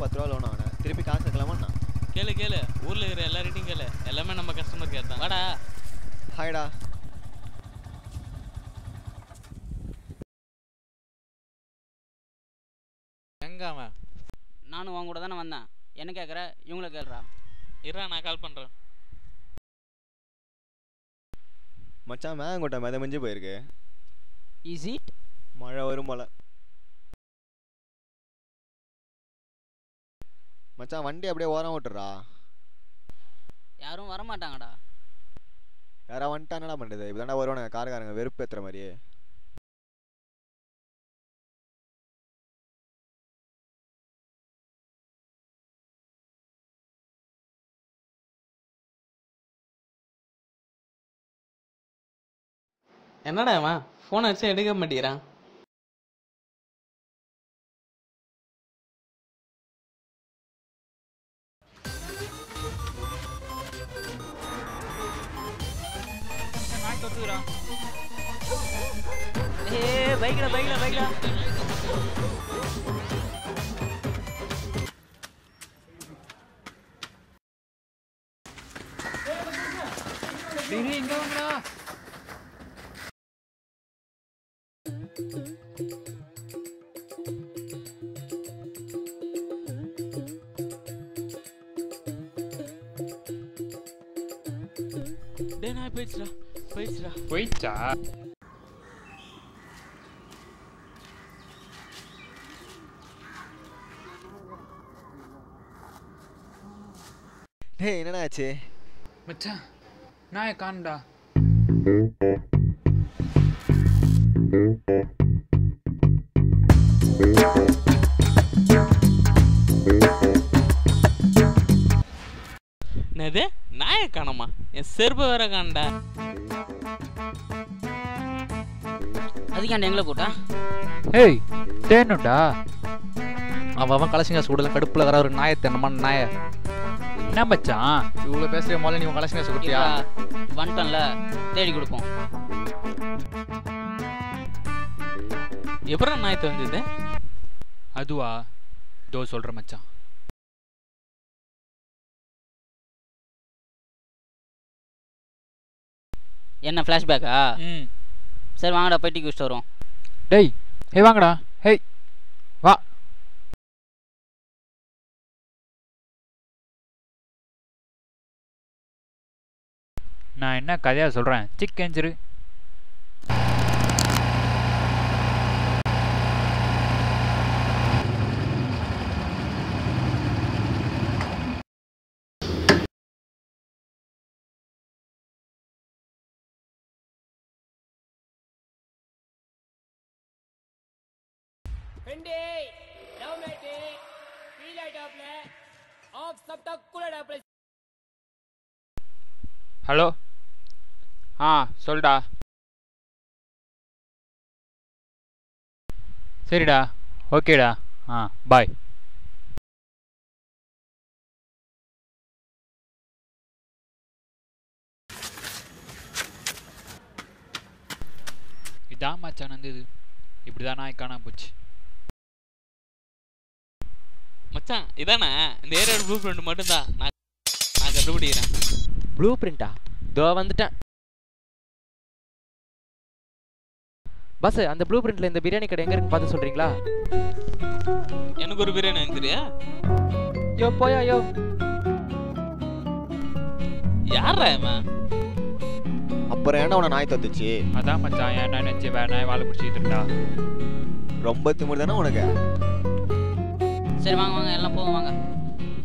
10 ரூபா லோன் ஆனேன். திருப்பி காசு கேட்கலாமா? கேளு கேளு, ஊர்ல இருக்கிற எல்லார்கிட்டையும் கேளு, எல்லாமே நம்ம கஸ்டமர் கேர் தான். வாடா. ஹாய்டா. எங்க அவன்? நானும் உன் கூட தானே வந்தேன். என்ன கேட்குற? இவங்கள கேளுடா. இருடா, நான் கால் பண்றேன். மச்சான் மேங்கோட்டை மிதமிஞ்சு போயிருக்கு. Is it? மழை வரும் போல. மச்சான் வண்டி அப்படியே ஓரம் விட்டுறா. யாரும் வரமாட்டாங்கடா. யாரா வந்துட்டா என்னடா பண்ணுறது? இப்போ தானே வருவானுங்க காருக்காரங்க, வெறுப்பு ஏற்றுற மாதிரியே. என்னடா அவன் ஃபோன் அடிச்சு எடுக்க மாட்டேங்கிறான்? பைக்ல பைக்ல பைக்ல இங்க வாங்கடா. டேய் நான் போயிடுச்சுடா போயிடுச்சா? டேய் என்னடா ஆச்சு? மச்சான் நான் காணுடா. என்னது நாயை காணோமா? என் செருப்பு வேற காணடா. அதுக்காண்ட எங்களை கூட்டா? ஏய் தேனுடா. அவன் கலசிங்க சூடல கடுப்புல வர ஒரு நாயை தென்னமான நாய. என்ன மச்சான் இவ்வளோ பேசுகிற முதல்ல நீ கலசிங்க கொடுத்தியா? வந்துட்டோம்ல, தேடி கொடுப்போம். எப்பறம் நாய் தெரிஞ்சது? அதுவா தோ சொல்ற மச்சான். என்ன ஃப்ளாஷ்பேக்கா? ம் சரி வாங்கடா, போய் டீ குடிச்சிட்டு வருவோம். டேய் ஏய் வாங்கடா. ஹேய் வா. நான் என்ன கதையா சொல்றேன்? சிக்கன் சிறு ஹலோ. சொல்டா. சரிடா ஓகேடா. பாய். இதான் மச்சான் வந்தது. இப்படிதான் நாய் காணாம போச்சு. மச்சான் இதானே இந்த ஏரியா ப்ளூ பிரிண்ட் மட்டும்தான் நான் கண்டுபிடிக்கிறேன். ப்ளூ பிரிண்டா? இதோ வந்துட்டேன். பஸ் அந்த ப்ளூ பிரிண்ட்ல இந்த பிரியாணி கடை எங்க இருக்குன்னு பார்த்து சொல்றீங்களா? எனக்கு ஒரு பிரியாணி வாங்கிறியா? யோ போயா யோ. யாரா இவன்? அப்புறம் ஏன்னா உன நாய் தத்துச்சு? அதான் மச்சான் ஏன் நான் நினைச்சு வேற நாய் வாழை பிடிச்சிட்டு இருந்தா. ரொம்ப திமிரு தானே உனக்கு? சரி வாங்க வாங்க எல்லாம் போவோம் வாங்க.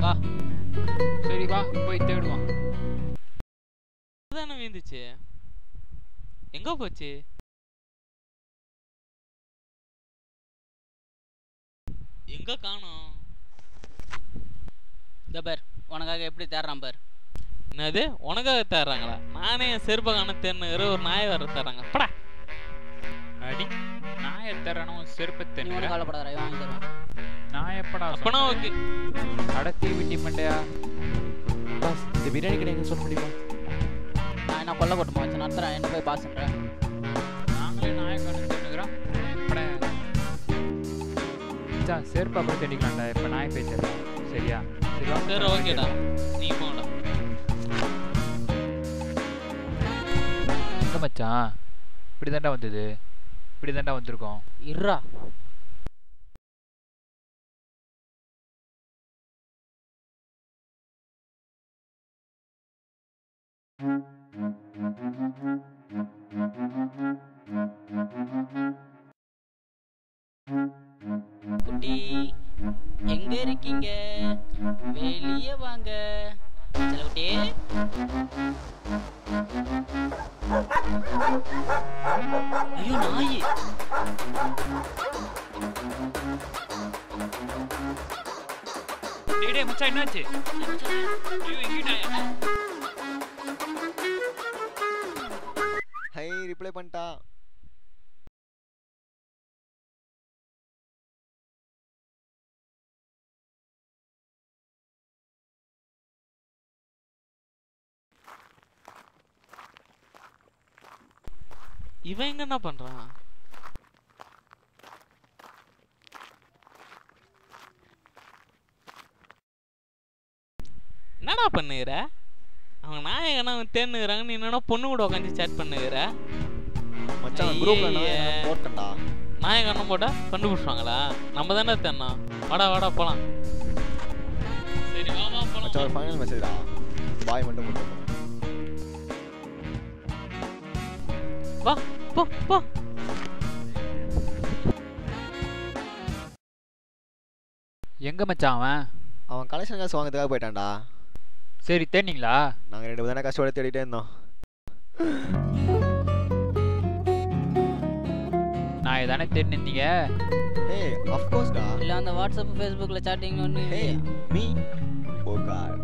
வா. சரி வா போய் தேடுவோம். தானே வீந்துச்சு. எங்க போச்சு? எங்க காணோம்? இந்த பார் உனக்காக எப்படி தேடுறான் பார். என்னது உனக்காக தேடுறாங்களா? நானே என் செருப்பை காண தேர்னுகிற ஒரு நாயை வர தர்றாங்க. படா அடி நாயை தரணும் செருப்பை நீ தென்னுற. ஒன்றும் கவலைப்படாத, வாங்கி தருவேன். நான் எப்படா அப்பனா ஓகே. அடத்தி விட்டி மண்டையா. பஸ் இந்த பிரியாணி கடை எங்க சொல்ல முடியுமா? நான் என்ன கொல்ல போட்டுமா வச்சு நடத்துறேன், என்ன போய் பாசுன்றேன். நாங்களே நாயை காண தேடுகிறோம். மச்சான் செருப்பு அப்புறம் தேடிக்கலாம்டா. இப்போ நாய் பேசுறேன் சரியா? சரி வா. சரி ஓகேடா, நீ போங்கடா. எங்க மச்சான் இப்படி தாண்டா வந்தது, இப்படி தாண்டா வந்திருக்கோம். இருடா. குட்டி எங்க இருக்கீங்க? வெளியே வாங்க. செல்லக்குட்டி. ஐயோ நாய். டேய் டேய் மச்சான் என்னாச்சு? ஐயோ எங்கிட்டாயா? ஹை ரிப்ளை பண்ணிட்டா. இவன் எங்க என்ன பண்றான்? என்னடா பண்ணுகிற? அவன் நாயகனா அவன் தேன்னுகிறாங்க, நீ என்னடா பொண்ணு கூட உட்காந்து சேட் பண்ணுகிற? மச்சான் குரூப்ல நான் போட்டேன்டா. நாயகனும் போட்டா கண்டுபிடிச்சாங்களா? நம்ம தானே தேன்னா. வாடா வாடா போலாம். சரி வா வா போலாம். மச்சான் ஒரு ஃபைனல் மெசேஜ்டா. பாய் மட்டும் போட்டு வா போ போ. எங்க மச்சான் அவன்? அவன் கலெக்ஷன் காசு வாங்கிறதுக்காக போயிட்டான்டா. சரி தேடினீங்களா? நாங்கள் 2 பேரும் தானே கஷ்டப்பட்டு தேடிட்டே இருந்தோம். நான் இதானே தேடினீங்க? ஏய் ஆஃப் கோர்ஸ்டா. இல்ல அந்த வாட்ஸ்அப் ஃபேஸ்புக்ல சாட்டிங் ஒண்ணு ஏய் மீ ஓ காட்.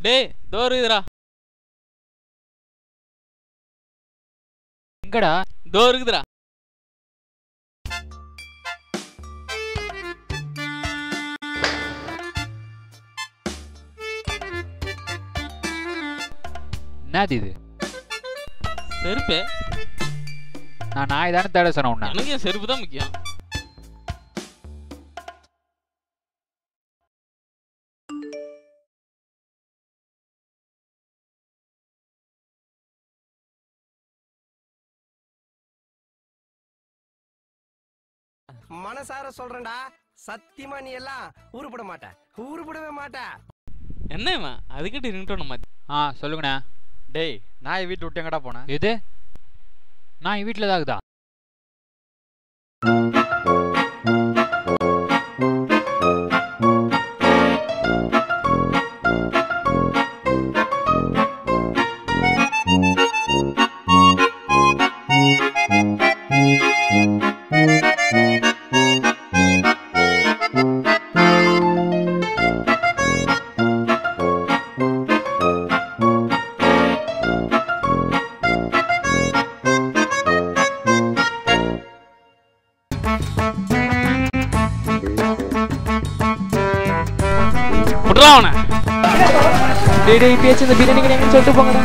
டேய் தோறு இதுடா. எங்கடா? தோறு இருக்குதுடா. என்னது இது? செருப்பு. நான் நாய் தானே தேட சொன்னேன் உன்னை. எனக்கு என் செருப்பு தான் முக்கியம். மனசார சொல்றேன்டா, சத்தியமா நீ எல்லாம் உருப்பட மாட்ட, உருப்படவே மாட்ட. என்ன இவன் அதுக்கிட்ட ரிங்டோன் மாத்தி. சொல்லுங்கண்ணா. டேய் நாய் வீட்டு விட்டு எங்கடா போனேன்? எது? நான் வீட்டில் தான் இருக்குதா? விட்றா அவனை. டேய் டேய் பேச்சு இந்த பிரியாணி கடை எங்கன்னு சொல்லிட்டு போங்கடா.